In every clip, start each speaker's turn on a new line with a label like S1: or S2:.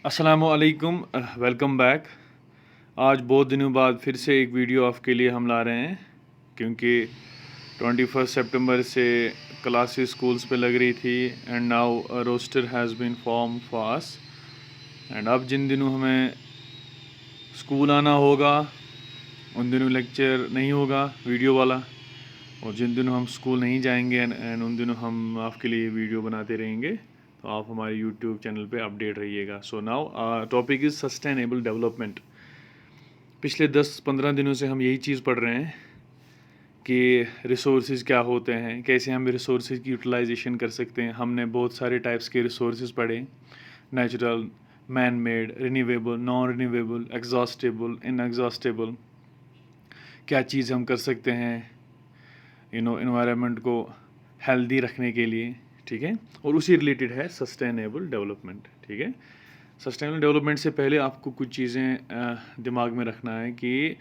S1: अस्सलामुअलैकुम, welcome back. आज बहुत दिनों बाद फिर से एक वीडियो आपके लिए हम ला रहे हैं क्योंकि 21 सितंबर से क्लासेस स्कूल्स पे लग रही थी and now roster has been form for us. And अब जिन दिनों हमें स्कूल आना होगा उन दिनों लेक्चर नहीं होगा वीडियो वाला, और जिन दिनों हम स्कूल नहीं जाएंगे एंड उन दिनों हम आपके लिए वीडियो बनाते रहेंगे, तो आप हमारे यूट्यूब चैनल पे अपडेट रहिएगा। So now topic is sustainable development. पिछले 10-15 दिनों से हम यही चीज़ पढ़ रहे हैं कि रिसोर्सेज क्या होते हैं, कैसे हम रिसोर्सेज की यूटिलाइजेशन कर सकते हैं। हमने बहुत सारे टाइप्स के रिसोर्सेज पढ़े, natural, man made, renewable, non renewable, exhaustible, inexhaustible. क्या चीज़ हम कर सकते हैं एनवायरनमेंट को हेल्दी रखने के लिए, ठीक है। और उसी रिलेटेड है सस्टेनेबल डेवलपमेंट, ठीक है। सस्टेनेबल डेवलपमेंट से पहले आपको कुछ चीज़ें दिमाग में रखना है कि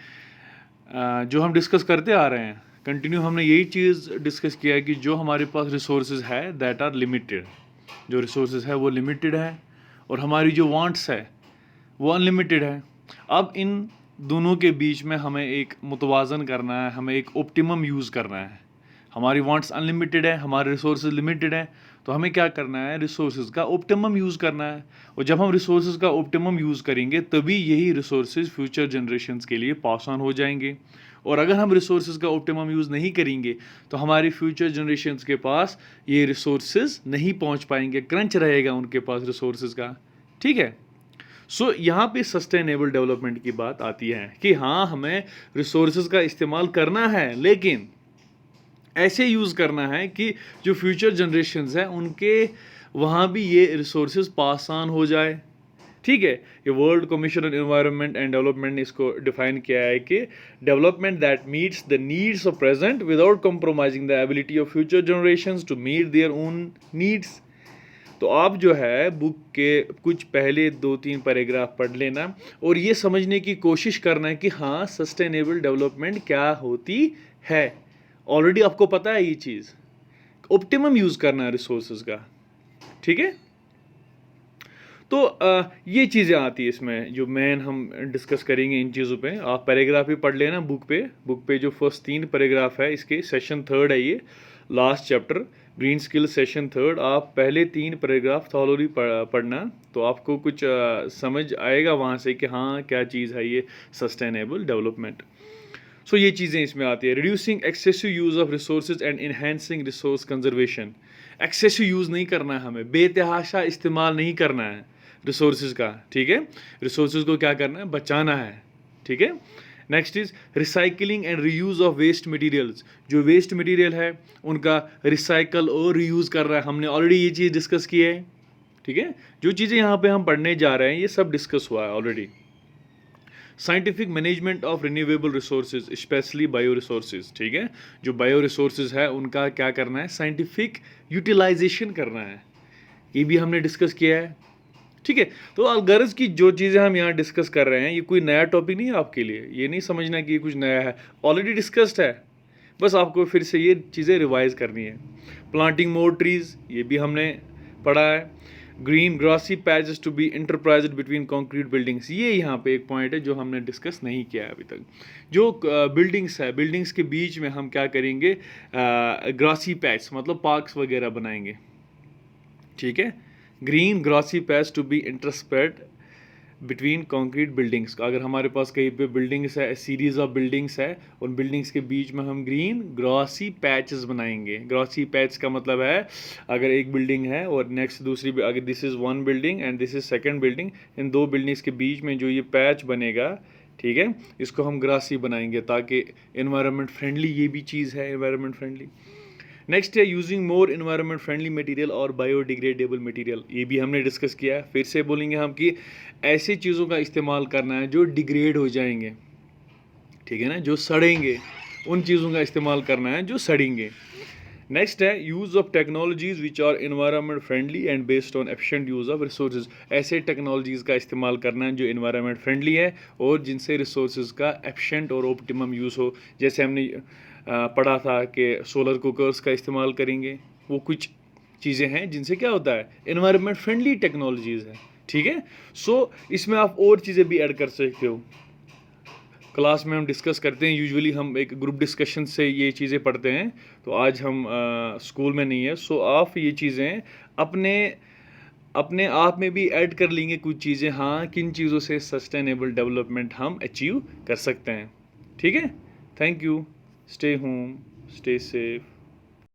S1: जो हम डिस्कस करते आ रहे हैं कंटिन्यू, हमने यही चीज़ डिस्कस किया है कि जो हमारे पास रिसोर्सेज है दैट आर लिमिटेड, जो रिसोर्सेज है वो लिमिटेड है, और हमारी जो वांट्स है वो अनलिमिटेड है। अब इन दोनों के बीच में हमें एक मुतवाज़न करना है, हमें एक ऑप्टिमम यूज़ करना है। हमारी वांट्स अनलिमिटेड है, हमारे रिसोर्सेज लिमिटेड है, तो हमें क्या करना है, रिसोर्सेज का ऑप्टिमम यूज़ करना है। और जब हम रिसोर्सेज का ऑप्टिमम यूज़ करेंगे तभी यही रिसोर्सेज फ्यूचर जनरेशन्स के लिए पास ऑन हो जाएंगे। और अगर हम रिसोर्सेज का ऑप्टिमम यूज़ नहीं करेंगे तो हमारी फ्यूचर जनरेशन्स के पास ये रिसोर्सेज नहीं पहुंच पाएंगे, क्रंच रहेगा उनके पास रिसोर्सेज का, ठीक है। सो यहाँ पे सस्टेनेबल डेवलपमेंट की बात आती है कि हाँ, हमें रिसोर्सेज का इस्तेमाल करना है, लेकिन ऐसे यूज़ करना है कि जो फ्यूचर जनरेशन्स हैं उनके वहाँ भी ये रिसोर्सेज पास ऑन हो जाए, ठीक है। ये world commission on environment and development ने इसको डिफाइन किया है कि development that meets the needs of present without compromising the ability of future generations to meet their own needs. तो आप जो है बुक के कुछ पहले 2-3 पैराग्राफ पढ़ लेना और ये समझने की कोशिश करना है कि हाँ, सस्टेनेबल डेवलपमेंट क्या होती है। ऑलरेडी आपको पता है ये चीज़, ऑप्टिमम यूज़ करना है रिसोर्सेज का, ठीक है। तो ये चीज़ें आती है इसमें, जो मेन हम डिस्कस करेंगे इन चीज़ों पे। आप पैराग्राफ भी पढ़ लेना बुक पे जो फर्स्ट 3 पैराग्राफ है इसके, सेशन 3 है ये, last chapter green skill session 3। आप पहले 3 पैराग्राफ थॉरोली पढ़ना, तो आपको कुछ समझ आएगा वहाँ से कि हाँ, क्या चीज़ है ये सस्टेनेबल डेवलपमेंट। सो ये चीज़ें इसमें आती है। Reducing excessive use of resources and enhancing resource conservation. Excessive use नहीं करना है हमें, बेतहाशा इस्तेमाल नहीं करना है रिसोर्सेज का, ठीक है। रिसोर्सेज को क्या करना है, बचाना है, ठीक है। Next is recycling and reuse of waste materials. जो वेस्ट मटेरियल है उनका रिसाइकल और रीयूज़ कर रहा है, हमने ऑलरेडी ये चीज़ डिस्कस की है, ठीक है। जो चीज़ें यहाँ पे हम पढ़ने जा रहे हैं ये सब डिस्कस हुआ है already. Scientific management of renewable resources, specially bio resources, ठीक है। जो बायो रिसोर्सेज है उनका क्या करना है, साइंटिफिक यूटिलाइजेशन करना है, ये भी हमने डिस्कस किया है, ठीक है। तो अलगर्ज की जो चीज़ें हम यहाँ डिस्कस कर रहे हैं ये कोई नया टॉपिक नहीं है आपके लिए, ये नहीं समझना कि ये कुछ नया है, ऑलरेडी डिस्कस्ड है, बस आपको फिर से ये चीज़ें रिवाइज करनी है। प्लांटिंग मोर ट्रीज, ये भी हमने पढ़ा है। Green grassy patches to be interspersed between concrete buildings, ये यहाँ पे एक पॉइंट है जो हमने डिस्कस नहीं किया है अभी तक। जो बिल्डिंग्स है, बिल्डिंग्स के बीच में हम क्या करेंगे, ग्रासी पैच मतलब पार्क्स वगैरह बनाएंगे, ठीक है। Green grassy patch to be interspersed between concrete buildings. अगर हमारे पास कहीं पे बिल्डिंग्स है, सीरीज ऑफ बिल्डिंग्स है, उन बिल्डिंग्स के बीच में हम ग्रीन ग्रासी पैचेस बनाएंगे। ग्रासी पैच का मतलब है अगर एक बिल्डिंग है और नेक्स्ट दूसरी, अगर this is one building and this is second building, इन दो बिल्डिंग्स के बीच में जो ये पैच बनेगा, ठीक है, इसको हम ग्रासी बनाएंगे ताकि एनवायरनमेंट फ्रेंडली, ये भी चीज़ है एनवायरनमेंट फ्रेंडली। नेक्स्ट है using more environment friendly material और बायोडिग्रेडेबल मटेरियल, ये भी हमने डिस्कस किया है। फिर से बोलेंगे हम कि ऐसी चीज़ों का इस्तेमाल करना है जो डिग्रेड हो जाएंगे, ठीक है ना, जो सड़ेंगे, उन चीज़ों का इस्तेमाल करना है जो सड़ेंगे। नेक्स्ट है use of technologies which are environment friendly and based on efficient use of resources. ऐसे टेक्नोलॉजीज़ का इस्तेमाल करना है जो इन्वायरमेंट फ्रेंडली है और जिनसे रिसोर्सेज का एफिशिएंट और ऑप्टिमम यूज़ हो। जैसे हमने पढ़ा था कि सोलर कुकर्स का इस्तेमाल करेंगे, वो कुछ चीज़ें हैं जिनसे क्या होता है, इन्वायरमेंट फ्रेंडली टेक्नोलॉजीज़ है, ठीक है। सो इसमें आप और चीज़ें भी ऐड कर सकते हो। क्लास में हम डिस्कस करते हैं, यूजुअली हम एक ग्रुप डिस्कशन से ये चीज़ें पढ़ते हैं, तो आज हम स्कूल में नहीं है, सो आप ये चीज़ें अपने अपने आप में भी ऐड कर लेंगे कुछ चीज़ें, हाँ किन चीज़ों से सस्टेनेबल डेवलपमेंट हम अचीव कर सकते हैं। ठीक है, thank you, stay home, stay safe.